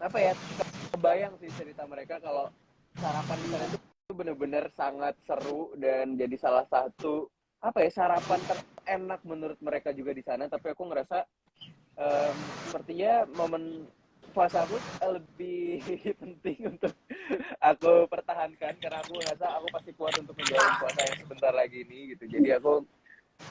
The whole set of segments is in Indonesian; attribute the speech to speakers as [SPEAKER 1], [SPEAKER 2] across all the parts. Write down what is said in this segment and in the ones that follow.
[SPEAKER 1] apa ya, kebayang sih cerita mereka kalau sarapan di sana itu bener-bener sangat seru dan jadi salah satu apa ya, sarapan terenak menurut mereka juga di sana. Tapi aku ngerasa sepertinya momen puasa aku lebih penting untuk aku pertahankan, karena aku ngerasa aku pasti kuat untuk menjalani puasa yang sebentar lagi ini gitu. Jadi aku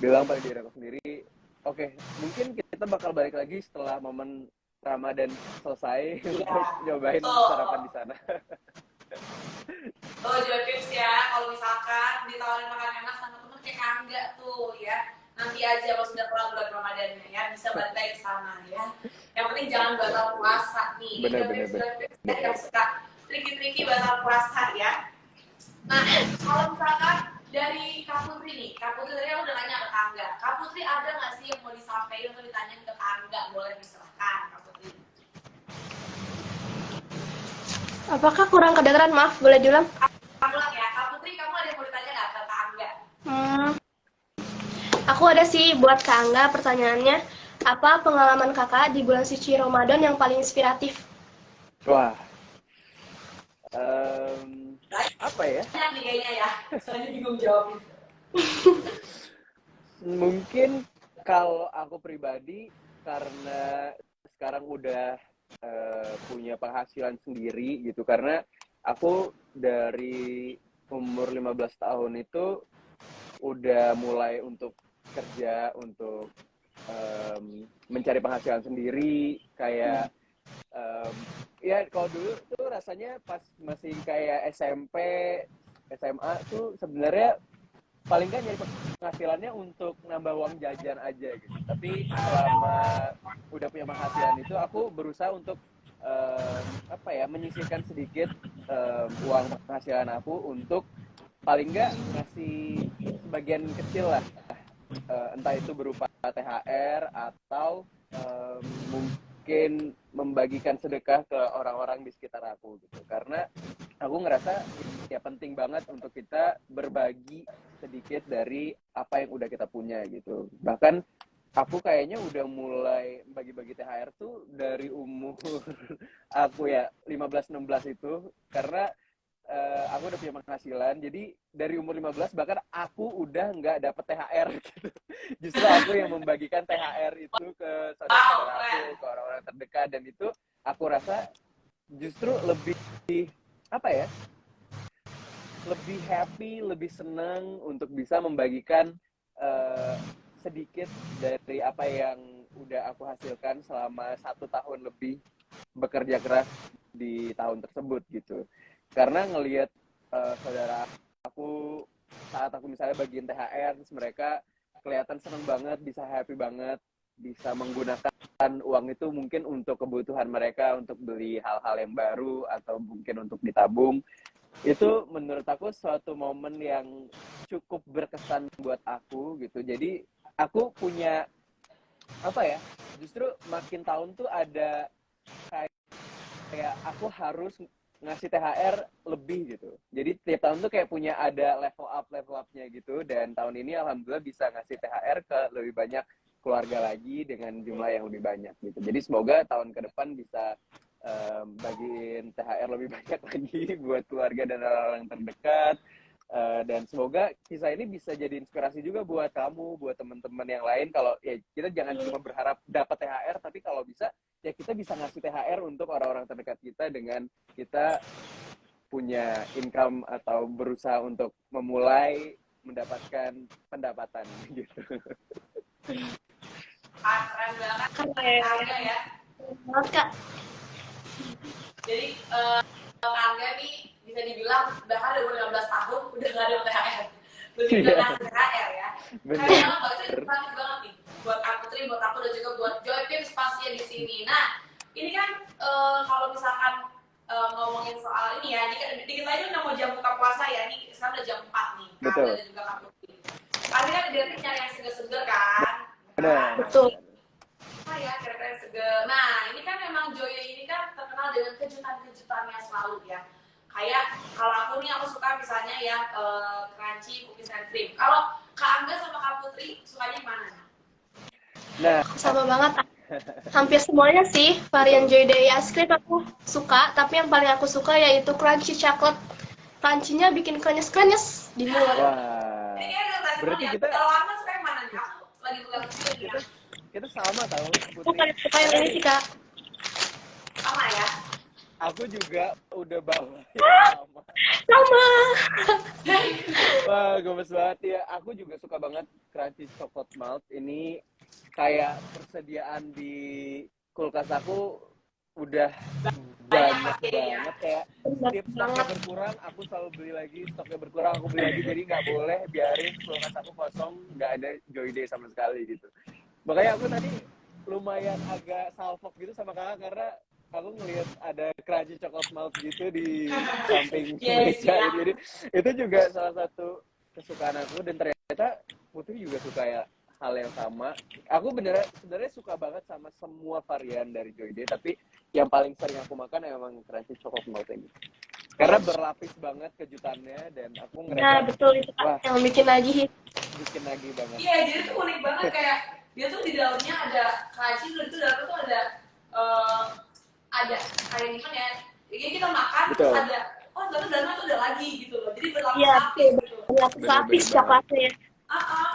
[SPEAKER 1] bilang pada diri aku sendiri, oke, mungkin kita bakal balik lagi setelah momen Ramadan selesai untuk nyobain sarapan di sana.
[SPEAKER 2] Oh, juga tips ya, kalau misalkan ditawarin makan enak sama temen kayak Angga tuh ya, nanti aja pas sudah kelar bulan Ramadannya ya, bisa balik lagi ke sana ya. Yang penting jangan batal puasa nih. Ini juga tips yang suka triki-triki batal puasa ya. Nah, kalau misalkan dari Kak Putri nih, Kak Putri tadi udah nanya ke Kak Angga. Kak Putri ada nggak sih yang mau disampaikan atau ditanyain ke Kak Angga? Boleh diserahkan, Kak Putri.
[SPEAKER 3] Apakah kurang kedengeran? Maaf, boleh diulang?
[SPEAKER 2] Ulang ya, Kak Putri, kamu ada yang mau ditanya nggak ke Kak Angga?
[SPEAKER 3] Aku ada sih buat Kak Angga pertanyaannya. Apa pengalaman kakak di bulan suci Ramadan yang paling inspiratif?
[SPEAKER 1] Wah, apa ya?
[SPEAKER 2] Banyak nih kayaknya ya, soalnya bingung jawabin.
[SPEAKER 1] Mungkin kalau aku pribadi, karena sekarang udah punya penghasilan sendiri gitu, karena aku dari umur 15 tahun itu udah mulai untuk kerja, untuk mencari penghasilan sendiri, kayak ya kalau dulu tuh rasanya pas masih kayak SMP, SMA tuh sebenarnya paling nggak nyari penghasilannya untuk nambah uang jajan aja gitu. Tapi selama udah punya penghasilan itu, aku berusaha untuk apa ya, menyisihkan sedikit uang penghasilan aku untuk paling nggak ngasih sebagian kecil lah, entah itu berupa THR atau mungkin membagikan sedekah ke orang-orang di sekitar aku gitu. Karena aku ngerasa ya penting banget untuk kita berbagi sedikit dari apa yang udah kita punya gitu. Bahkan aku kayaknya udah mulai bagi-bagi THR tuh dari umur aku ya 15-16 itu, karena aku udah punya penghasilan. Jadi dari umur 15 bahkan aku udah nggak dapet THR gitu. Justru aku yang membagikan THR itu ke saudara-saudara aku, ke orang-orang terdekat, dan itu aku rasa justru lebih apa ya, lebih happy, lebih senang untuk bisa membagikan sedikit dari apa yang udah aku hasilkan selama 1 tahun lebih bekerja keras di tahun tersebut gitu. Karena ngelihat saudara aku saat aku misalnya bagiin THR, terus mereka kelihatan seneng banget, bisa happy banget, bisa menggunakan uang itu mungkin untuk kebutuhan mereka, untuk beli hal-hal yang baru atau mungkin untuk ditabung. Itu menurut aku suatu momen yang cukup berkesan buat aku gitu. Jadi aku punya apa ya, justru makin tahun tuh ada kayak aku harus ngasih THR lebih gitu. Jadi tiap tahun tuh kayak punya ada level upnya gitu, dan tahun ini alhamdulillah bisa ngasih THR ke lebih banyak keluarga lagi dengan jumlah yang lebih banyak gitu. Jadi semoga tahun ke depan bisa bagiin THR lebih banyak lagi buat keluarga dan orang-orang terdekat. Dan semoga kisah ini bisa jadi inspirasi juga buat kamu, buat teman-teman yang lain. Kalau ya kita jangan cuma berharap dapat THR, tapi kalau bisa ya kita bisa ngasih THR untuk orang-orang terdekat kita dengan kita punya income atau berusaha untuk memulai mendapatkan pendapatan gitu.
[SPEAKER 2] Keren banget, Angga ya.
[SPEAKER 3] Banget, Kak.
[SPEAKER 2] Jadi Angga nih bisa dibilang bahkan udah 15 tahun udah nggak ada THR, lebih nggak ngasih THR ya. Karena memang itu inspiratif banget nih buat aku Putri, buat aku dan juga buat Joy Tips pastinya di sini. Nah, ini kan kalau misalkan ngomongin soal ini ya, dikit lagi udah mau jam buka puasa ya, ini sekarang udah jam 4 nih, Angga dan juga Kak Putri. Pasti kan identik nyari yang seger-seger kan?
[SPEAKER 1] Benar.
[SPEAKER 3] Betul.
[SPEAKER 2] Ya, kira-kira seger. Nah, ini kan memang Joy ini kan terkenal dengan kejutan-kejutannya selalu ya. Kayak kalau aku nih, aku suka misalnya yang crunchy cookies and cream. Kalau Kak Angga sama Kak Putri sukanya yang mana?
[SPEAKER 1] Nah,
[SPEAKER 3] sama banget. Hampir semuanya sih, varian Joy Day ice cream aku suka, tapi yang paling aku suka yaitu crunchy chocolate. Crunchy-nya bikin krenyes-krenyes di mulut.
[SPEAKER 2] Ini
[SPEAKER 1] Wah,
[SPEAKER 2] kayak udah kasih
[SPEAKER 1] berarti
[SPEAKER 2] ya.
[SPEAKER 1] kita
[SPEAKER 2] Kalau lama suka yang mana nih? Aku lagi pegang sini ya.
[SPEAKER 1] kita kita sama tahu
[SPEAKER 3] Aku
[SPEAKER 1] Putri.
[SPEAKER 3] paling suka yang
[SPEAKER 1] Karena
[SPEAKER 3] ini
[SPEAKER 1] nih
[SPEAKER 3] sih, Kak.
[SPEAKER 2] Sama ya.
[SPEAKER 1] aku juga udah bawa yang sama.
[SPEAKER 3] Sama.
[SPEAKER 1] Wah, gemes banget ya. Aku juga suka banget crunchy chocolate malt. Ini kayak persediaan di kulkas aku udah
[SPEAKER 2] Banyak
[SPEAKER 1] banyak
[SPEAKER 2] pasti ya.
[SPEAKER 1] banget, kayak
[SPEAKER 3] Bener
[SPEAKER 1] setiap stoknya
[SPEAKER 3] banget.
[SPEAKER 1] berkurang aku selalu beli lagi, stoknya berkurang aku beli lagi, jadi nggak boleh biarin kulkas aku kosong nggak ada Joy Day sama sekali gitu. Makanya aku tadi lumayan agak salfok gitu sama kakak karena aku ngelihat ada crunchy chocolate malt gitu di samping
[SPEAKER 2] Yes,
[SPEAKER 1] meja
[SPEAKER 2] ya.
[SPEAKER 1] gitu. Jadi itu juga salah satu kesukaan aku, dan ternyata Putri juga suka ya hal yang sama. Aku sebenarnya suka banget sama semua varian dari Joy Day, tapi yang paling sering aku makan emang crunchy chocolate malt ini. Karena berlapis banget kejutannya, dan aku
[SPEAKER 3] Nah,
[SPEAKER 1] ngerasa
[SPEAKER 3] betul itu, Kak.
[SPEAKER 1] wah,
[SPEAKER 3] Yang bikin lagi hit.
[SPEAKER 1] bikin lagi banget.
[SPEAKER 2] Iya, jadi tuh unik banget kayak dia tuh di dalamnya ada crunchy, dan itu dalamnya tuh eh, ada kayak gimana ya? Jadi kita makan terus
[SPEAKER 1] Betul.
[SPEAKER 2] ada ternyata dalamnya tuh ada lagi gitu loh. Jadi
[SPEAKER 3] Iya,
[SPEAKER 2] berlapis-lapis
[SPEAKER 3] betul.
[SPEAKER 2] gitu.
[SPEAKER 3] Berlapis-lapis
[SPEAKER 1] Bener-bener banget.
[SPEAKER 3] coklatnya.
[SPEAKER 2] Ah,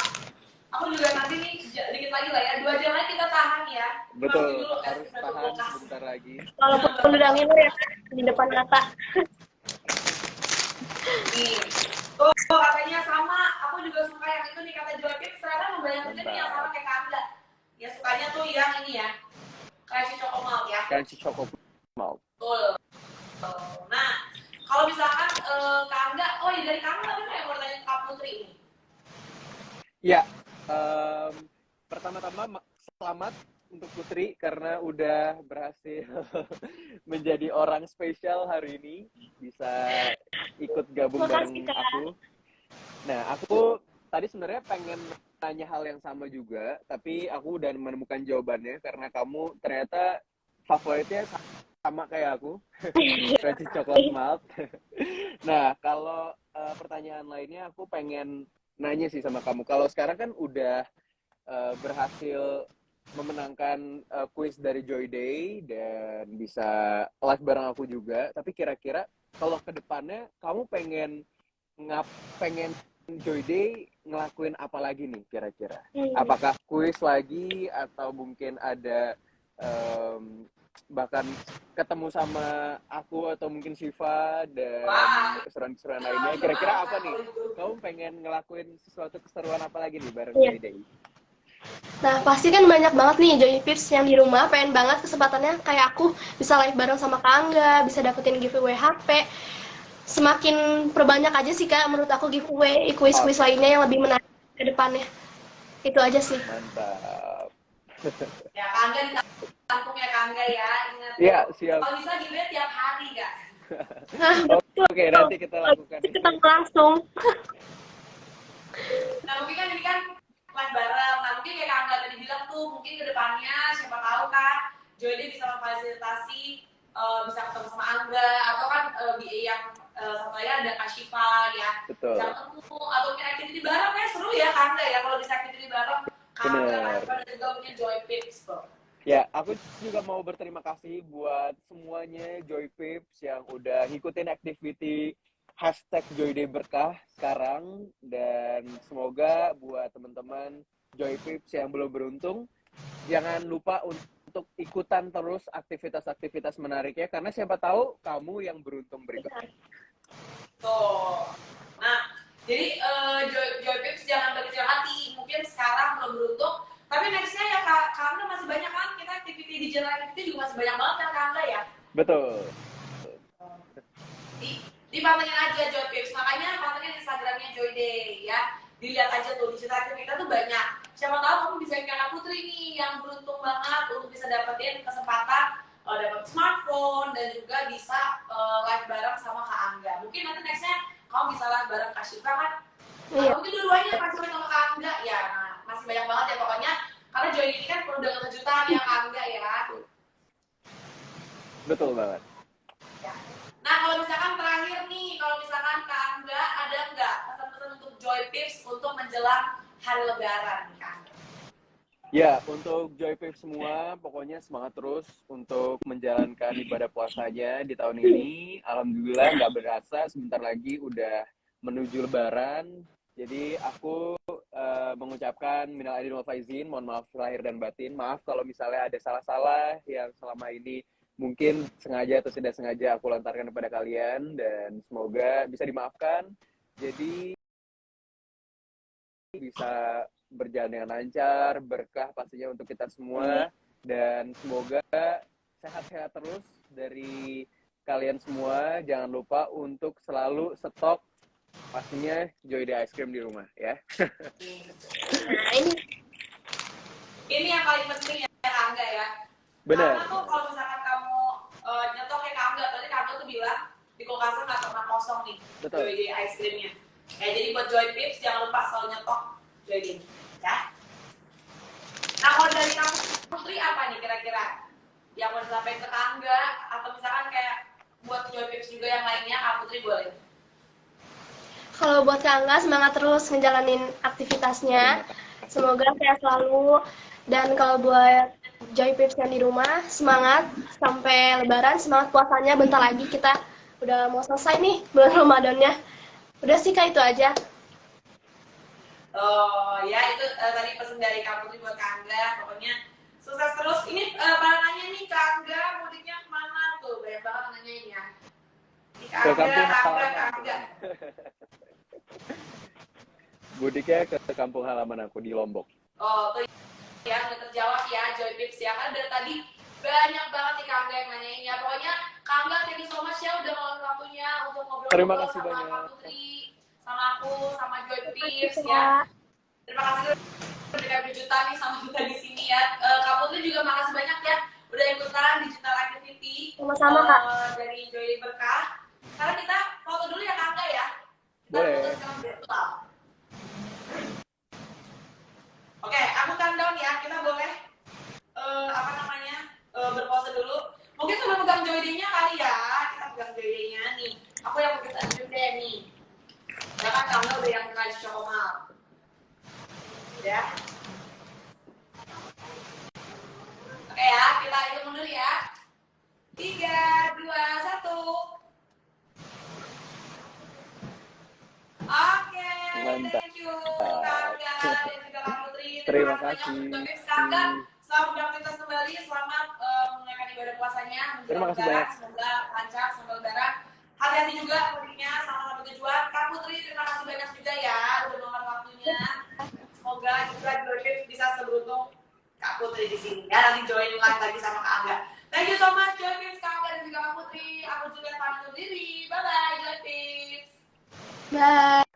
[SPEAKER 2] aku juga nanti nih dikit lagi lah ya. 2 jam lagi kita tahan ya. Cuma
[SPEAKER 1] Betul,
[SPEAKER 2] beli dulu es
[SPEAKER 1] harus
[SPEAKER 2] krim dari
[SPEAKER 1] tahan
[SPEAKER 2] kulkas.
[SPEAKER 1] sebentar lagi.
[SPEAKER 3] Walaupun udah ngiler ya, Kak, di depan mata.
[SPEAKER 2] Nih. Tuh, katanya sama. Aku juga suka yang itu nih, kata Joakim. Ternyata membanyak juga nih yang sama
[SPEAKER 1] Mantap.
[SPEAKER 2] kayak Kanda. Ya sukanya tuh yang ini ya. Kayak si Choco Malt ya.
[SPEAKER 1] Crunchy chocolate malt.
[SPEAKER 2] Betul. Nah, kalau misalkan Kak Angga, oh ya dari kamu tapi saya mau tanya ke Kak Putri ini.
[SPEAKER 1] Ya, pertama-tama selamat untuk Putri karena udah berhasil menjadi orang spesial hari ini, bisa ikut gabung bareng
[SPEAKER 3] Makasih, Kak.
[SPEAKER 1] aku. Nah, aku tadi sebenarnya pengen tanya hal yang sama juga, tapi aku udah menemukan jawabannya karena kamu ternyata favoritnya sama kayak aku, crunchy chocolate malt. Nah, kalau pertanyaan lainnya aku pengen nanya sih sama kamu. Kalau sekarang kan udah berhasil memenangkan kuis dari Joy Day dan bisa live bareng aku juga. Tapi kira-kira kalau ke depannya kamu pengen Joy Day ngelakuin apa lagi nih kira-kira? Apakah kuis lagi atau mungkin ada bahkan ketemu sama aku atau mungkin Shiva dan keseruan-keseruan lainnya? Kira-kira apa nih? Kamu pengen ngelakuin sesuatu keseruan apa lagi nih bareng Joy Day?
[SPEAKER 3] Nah, pasti kan banyak banget nih Joy Pips yang di rumah, pengen banget kesempatannya kayak aku bisa live bareng sama Kak Angga, bisa dapetin giveaway HP. Semakin perbanyak aja sih, Kak, menurut aku giveaway, kuis-kuis lainnya yang lebih menarik ke depannya. Itu aja sih.
[SPEAKER 1] Mantap.
[SPEAKER 2] Ya Kak Angga ditampung ya Kak Angga ya, ingat.
[SPEAKER 1] Iya, siap.
[SPEAKER 2] Kalau bisa giveaway tiap hari Kak.
[SPEAKER 3] Nah, betul.
[SPEAKER 1] Oke, nanti kita lakukan itu.
[SPEAKER 3] Kita langsung.
[SPEAKER 2] Nah mungkin kan ini kan live bareng. Nah mungkin kayak Kak Angga tadi bilang tuh, mungkin ke depannya siapa tahu kan Joy Day bisa memfasilitasi bisa ketemu sama Angga, atau kan yang satu lagi ada Kak Shiva ya.
[SPEAKER 1] Betul.
[SPEAKER 2] Bisa ketemu atau mungkin activity bareng ya, seru ya Kak Angga ya kalau bisa activity bareng. Kak Angga, Kak Shiva, dan juga mungkin Joy Pips tuh.
[SPEAKER 1] Ya, aku juga mau berterima kasih buat semuanya Joy Pips yang udah ngikutin activity #Joy Day Berkah sekarang, dan semoga buat teman-teman Joy Pips yang belum beruntung, jangan lupa untuk ikutan terus aktivitas-aktivitas menariknya karena siapa tahu kamu yang beruntung berikutnya.
[SPEAKER 2] Tuh. Nah, jadi Joy Pips jangan berkecil hati. Mungkin sekarang belum beruntung, tapi nextnya ya Kak Angga masih banyak kan, kita activity digital activity juga masih banyak banget kan Kak Angga ya.
[SPEAKER 1] Betul.
[SPEAKER 2] Dipantengin aja Joy Pips, makanya pantengin Instagramnya Joy Day ya. Dilihat aja tuh, digital activity kita tuh banyak. Siapa tahu kamu bisa kayak Kak Putri nih yang beruntung banget untuk bisa dapetin kesempatan dapat smartphone dan juga bisa live bareng sama Kak Angga. Mungkin nanti nextnya kamu bisa live bareng Kak Shiva kan?
[SPEAKER 3] Iya.
[SPEAKER 2] Mungkin dua-duanya Kak Shiva sama Kak Angga ya. Nah, masih banyak banget ya pokoknya. Karena Joy ini kan penuh dengan kejutan ya Kak Angga ya.
[SPEAKER 1] Betul banget.
[SPEAKER 2] Ya. Nah kalau misalkan terakhir nih, kalau misalkan Kak Angga ada nggak pesan-pesan untuk Joy Pips untuk menjelang hari Lebaran nih Kak Angga?
[SPEAKER 1] Ya, untuk Joy Pips semua, pokoknya semangat terus untuk menjalankan ibadah puasanya di tahun ini. Alhamdulillah nggak berasa, sebentar lagi udah menuju Lebaran. Jadi aku mengucapkan minal aidin wal faizin, mohon maaf lahir dan batin. Maaf kalau misalnya ada salah-salah yang selama ini mungkin sengaja atau tidak sengaja aku lontarkan kepada kalian, dan semoga bisa dimaafkan. Jadi bisa berjalan dengan lancar, berkah pastinya untuk kita semua, dan semoga sehat-sehat terus dari kalian semua. Jangan lupa untuk selalu stok pastinya Joy The Ice Cream di rumah ya.
[SPEAKER 3] Nah,
[SPEAKER 2] Ini yang paling penting ya Kak Angga ya.
[SPEAKER 1] Benar.
[SPEAKER 2] Karena tuh kalau misalkan kamu nyetok kayak Kak Angga, tadi Kak Angga tuh bilang di kulkasnya nggak pernah kosong nih.
[SPEAKER 1] Betul.
[SPEAKER 2] Joy Day Ice Creamnya. Ya, jadi buat Joy Pips jangan lupa selalu nyetok Joy Day. Ya. Nah kalau dari kamu Putri apa nih kira-kira yang mau disampaikan ke Kak Angga, atau misalkan kayak buat Joy Pips juga yang lainnya, Kak Putri boleh.
[SPEAKER 3] kalau buat Kak Angga, semangat terus ngejalanin aktivitasnya. Semoga sehat selalu. Dan kalau buat Joy Pips yang di rumah, semangat sampai Lebaran, semangat puasanya. Bentar lagi kita udah mau selesai nih bulan Ramadannya. Udah sih Kak, itu aja.
[SPEAKER 2] Oh ya, itu tadi pesan dari Kak Putri buat Kak Angga. Pokoknya sukses terus. Ini pada nanya nih Kak Angga, mudiknya kemana tuh? Banyak banget nanyain ya. Kak Angga.
[SPEAKER 1] Mudiknya ke kampung halaman aku di Lombok.
[SPEAKER 2] Oh, tuh ya udah terjawab ya Joy Pips ya. Kan dari tadi banyak banget nih Kak Angga yang nanyain ya. Pokoknya Kak Angga, thank you so much ya udah ngeluangin waktunya untuk
[SPEAKER 1] Terima
[SPEAKER 2] ngobrol-ngobrol
[SPEAKER 1] kasih
[SPEAKER 2] sama
[SPEAKER 1] banyak.
[SPEAKER 2] Kak Putri, sama aku, sama Joy Pips ya. Terima kasih udah berjuta nih sama kita di sini ya. Kak Putri juga makasih banyak ya udah ikutan digital activity
[SPEAKER 3] Sama-sama Kak.
[SPEAKER 2] dari Joy Berkah. Sekarang kita foto dulu ya Kak Angga ya. Kita
[SPEAKER 1] Boleh.
[SPEAKER 2] foto sekarang virtual. Oke, aku countdown ya. Kita boleh berpose dulu. Mungkin sebelum pegang Joy Day-nya kali ya. Kita pegang Joy Day-nya nih. Aku yang pegang Joy Day nih. Ya kan kamu udah yang tradisional. Ya. Oke ya, kita hitung mundur ya. 3, 2, 1. Oke, thank you Kak Angga dan juga Kak Putri.
[SPEAKER 1] Terima kasih.
[SPEAKER 2] Kak Angga, selamat beraktivitas kembali, selamat menunaikan ibadah puasanya.
[SPEAKER 1] Terima kasih banyak.
[SPEAKER 2] Semoga lancar sampai Lebaran. Hati-hati juga mudiknya sama tujuan. Kak Putri, terima kasih banyak juga ya udah meluangkan waktunya. Semoga juga Joy Pips bisa seberuntung Kak Putri di sini ya. Nanti join live lagi sama Kak Angga. Thank you so much Joy Pips, Kak Angga dan juga Kak Putri. Aku juga pamit undur diri. Bye bye Joy Pips.
[SPEAKER 3] Bye.